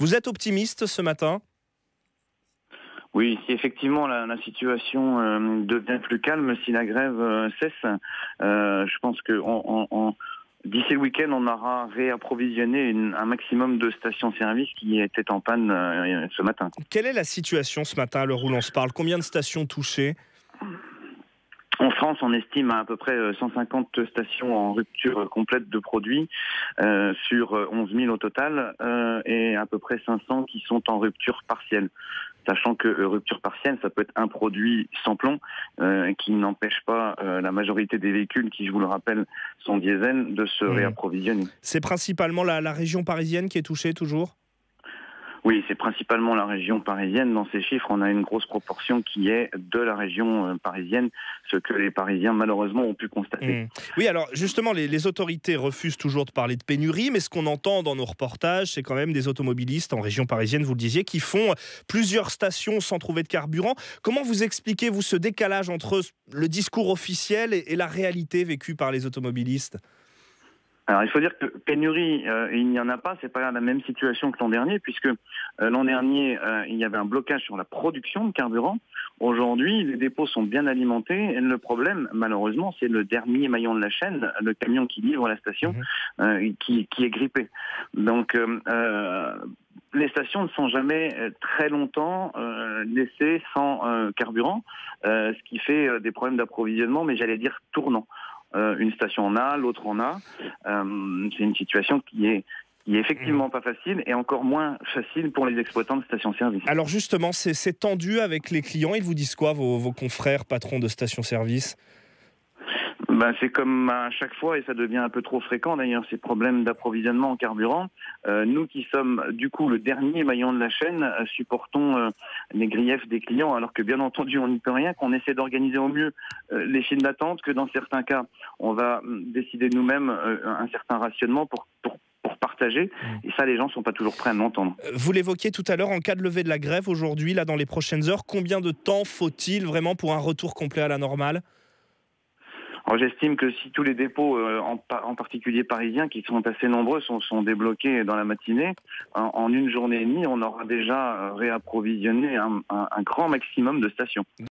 Vous êtes optimiste ce matin ? Oui, si effectivement la situation devient plus calme, si la grève cesse, je pense que d'ici le week-end, on aura réapprovisionné un maximum de stations-service qui étaient en panne ce matin. Quelle est la situation ce matin à l'heure où l'on se parle ? Combien de stations touchées ? En France, on estime à peu près 150 stations en rupture complète de produits sur 11 000 au total et à peu près 500 qui sont en rupture partielle. Sachant que rupture partielle, ça peut être un produit sans plomb qui n'empêche pas la majorité des véhicules qui, je vous le rappelle, sont diesel, de se réapprovisionner. C'est principalement la région parisienne qui est touchée toujours ? Oui, c'est principalement la région parisienne. Dans ces chiffres, on a une grosse proportion qui est de la région parisienne, ce que les Parisiens, malheureusement, ont pu constater. Oui, alors justement, les autorités refusent toujours de parler de pénurie, mais ce qu'on entend dans nos reportages, c'est quand même des automobilistes en région parisienne, vous le disiez, qui font plusieurs stations sans trouver de carburant. Comment vous expliquez-vous ce décalage entre le discours officiel et la réalité vécue par les automobilistes ? Alors, il faut dire que pénurie, il n'y en a pas. C'est pas la même situation que l'an dernier, puisque l'an dernier, il y avait un blocage sur la production de carburant. Aujourd'hui, les dépôts sont bien alimentés. Et le problème, malheureusement, c'est le dernier maillon de la chaîne, le camion qui livre la station, qui est grippé. Donc, les stations ne sont jamais très longtemps laissées sans carburant, ce qui fait des problèmes d'approvisionnement, mais j'allais dire tournants. Une station en a, l'autre en a. C'est une situation qui est effectivement pas facile et encore moins facile pour les exploitants de stations-service. Alors justement, c'est tendu avec les clients. Ils vous disent quoi, vos confrères patrons de stations-service ? C'est comme à chaque fois, et ça devient un peu trop fréquent d'ailleurs, ces problèmes d'approvisionnement en carburant. Nous qui sommes du coup le dernier maillon de la chaîne, supportons les griefs des clients, alors que bien entendu on n'y peut rien, qu'on essaie d'organiser au mieux les files d'attente, que dans certains cas on va décider nous-mêmes un certain rationnement pour partager, et ça les gens ne sont pas toujours prêts à l'entendre. Vous l'évoquiez tout à l'heure, en cas de levée de la grève aujourd'hui, là dans les prochaines heures, combien de temps faut-il vraiment pour un retour complet à la normale ? Alors j'estime que si tous les dépôts, en particulier parisiens, qui sont assez nombreux, sont débloqués dans la matinée, en une journée et demie, on aura déjà réapprovisionné un grand maximum de stations.